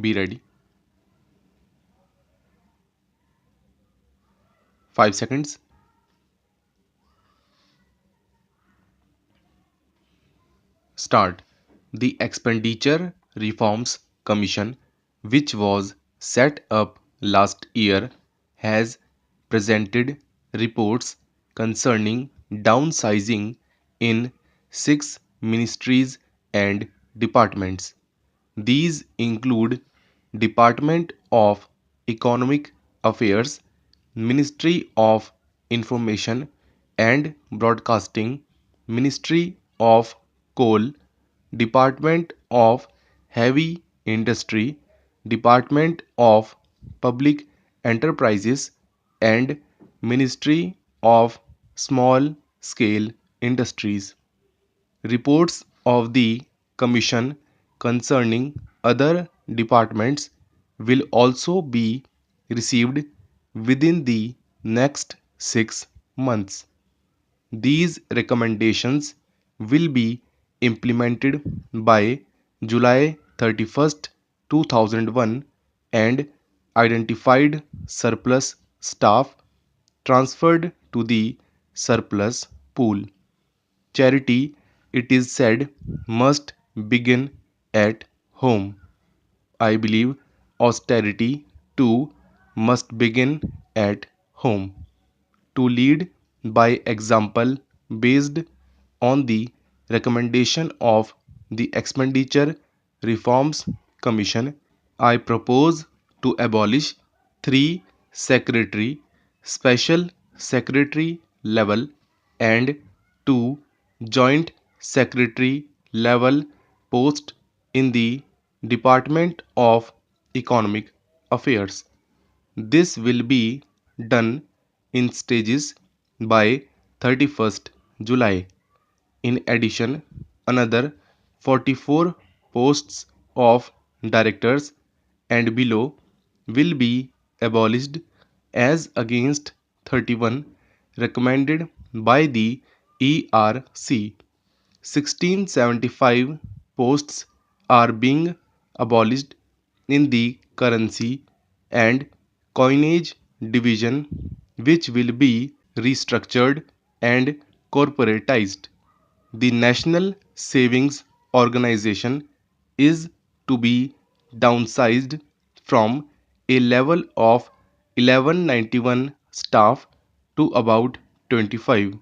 Be ready. 5 seconds. Start. The Expenditure Reforms Commission, which was set up last year, has presented reports concerning downsizing in 6 ministries and departments. These include Department of Economic Affairs, Ministry of Information and Broadcasting, Ministry of Coal, Department of Heavy Industry, Department of Public Enterprises, and Ministry of Small Scale Industries. Reports of the Commission concerning other departments will also be received within the next 6 months. These recommendations will be implemented by July 31st, 2001, and identified surplus staff transferred to the surplus pool. Charity, it is said, must begin at home. I believe austerity too must begin at home. To lead by example based on the recommendation of the Expenditure Reforms Commission, I propose to abolish 3 secretary, special secretary level and 2 joint secretary level posts in the Department of Economic Affairs. This will be done in stages by 31st July. In addition, another 44 posts of directors and below will be abolished as against 31 recommended by the ERC. 1675 posts are being abolished in the currency and coinage division, which will be restructured and corporatized. The National Savings Organization is to be downsized from a level of 1191 staff to about 25.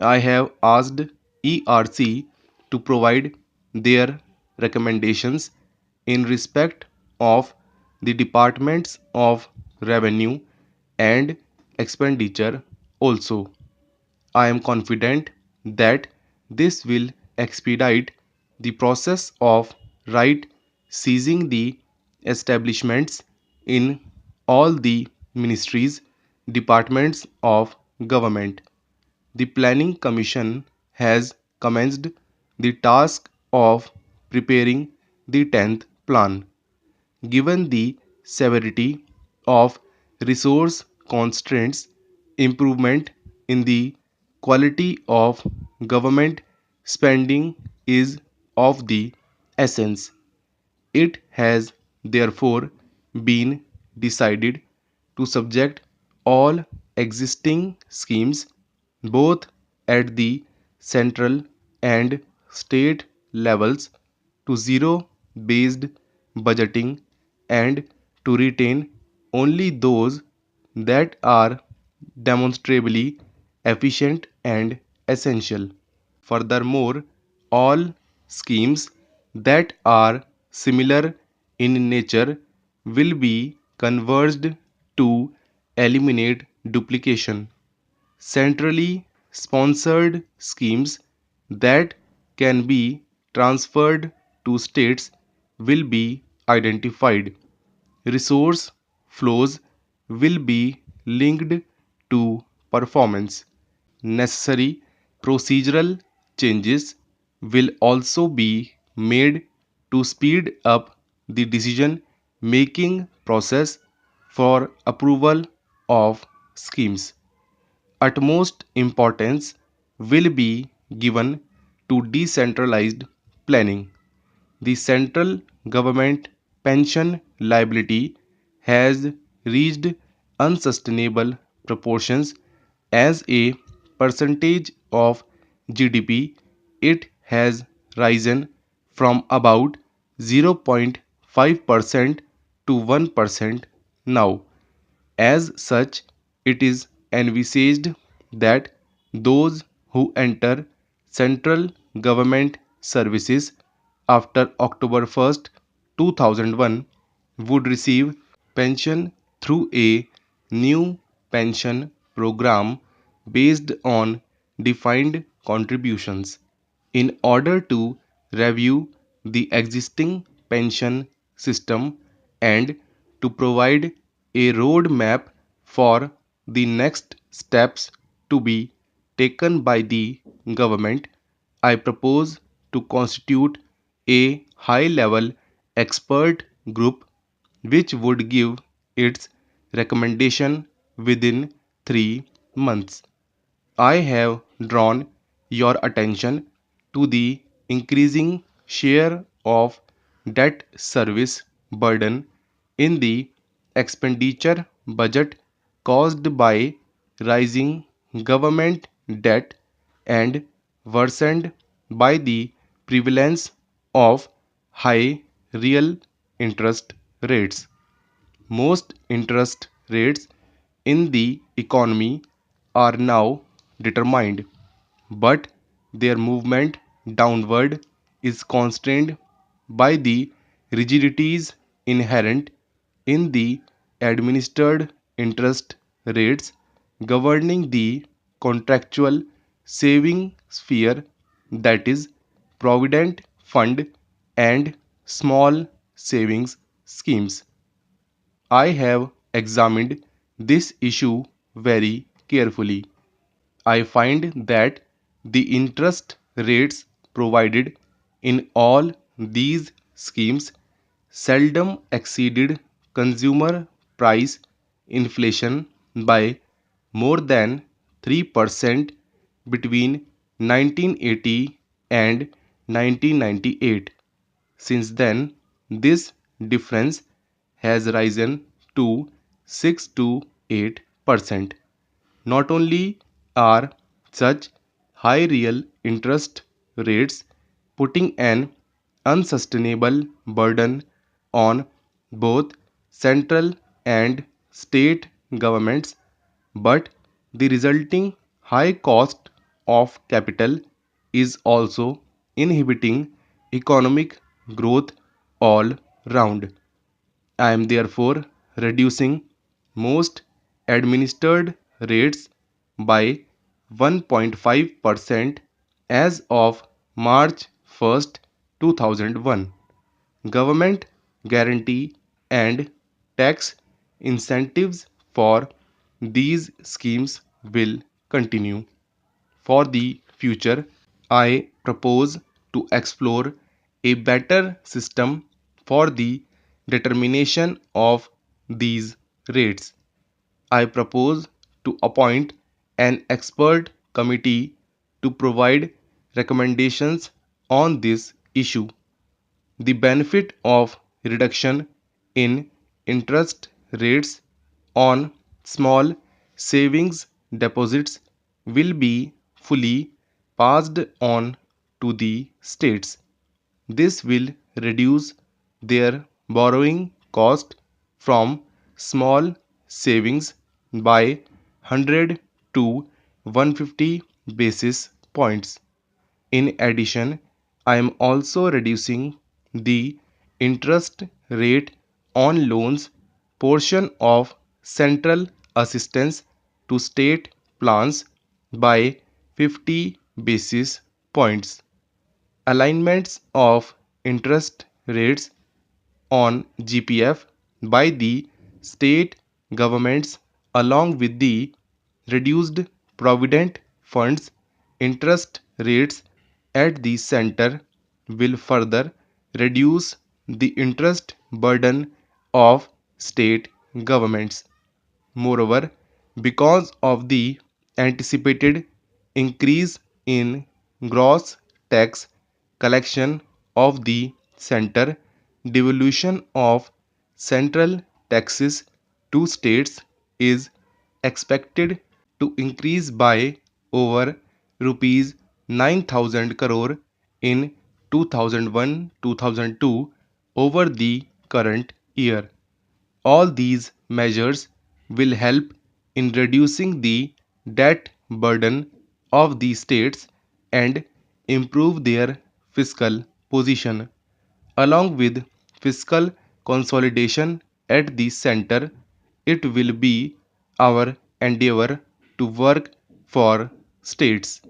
I have asked ERC to provide their recommendations in respect of the departments of revenue and expenditure also. I am confident that this will expedite the process of right seizing the establishments in all the ministries, departments of government. The Planning Commission has commenced the task of preparing the 10th plan. Given the severity of resource constraints, improvement in the quality of government spending is of the essence. It has therefore been decided to subject all existing schemes, both at the central and state levels, to zero based budgeting and to retain only those that are demonstrably efficient and essential. Furthermore, all schemes that are similar in nature will be converged to eliminate duplication. Centrally sponsored schemes that can be transferred to states will be identified. Resource flows will be linked to performance. Necessary procedural changes will also be made to speed up the decision making process for approval of schemes. Utmost importance will be given to decentralized planning. The central government pension liability has reached unsustainable proportions as a percentage of GDP. It has risen from about 0.5% to 1% now. As such, it is envisaged that those who enter central government services after October 1st, 2001 would receive pension through a new pension program based on defined contributions. In order to review the existing pension system and to provide a roadmap for the next steps to be taken by the government, I propose to constitute a high level expert group which would give its recommendation within 3 months. I have drawn your attention to the increasing share of debt service burden in the expenditure budget caused by rising government debt and worsened by the prevalence of high real interest rates. Most interest rates in the economy are now determined, but their movement downward is constrained by the rigidities inherent in the administered interest rates governing the contractual saving sphere, that is, provident fund and small savings schemes. I have examined this issue very carefully. I find that the interest rates provided in all these schemes seldom exceeded consumer price inflation by more than 3% between 1980 and 1998. Since then, this difference has risen to 6 to 8%. Not only are such high real interest rates putting an unsustainable burden on both central and state governments, but the resulting high cost of capital is also inhibiting economic growth all round. I am therefore reducing most administered rates by 1.5% as of March 1st, 2001. Government guarantee and tax incentives for these schemes will continue. For the future, I propose to explore a better system for the determination of these rates. I propose to appoint an expert committee to provide recommendations on this issue. The benefit of reduction in interest rates on small savings deposits will be fully passed on to the states. This will reduce their borrowing cost from small savings by 100 to 150 basis points. In addition, I am also reducing the interest rate on loans portion of central assistance to state plans by 50 basis points. Alignments of interest rates on GPF by the state governments along with the reduced provident funds interest rates at the center will further reduce the interest burden of state governments. Moreover, because of the anticipated increase in gross tax collection of the center, devolution of central taxes to states is expected to increase by over rupees 9,000 crore in 2001-2002 over the current year. All these measures will help in reducing the debt burden of the states and improve their fiscal position. Along with fiscal consolidation at the center, it will be our endeavor to work for states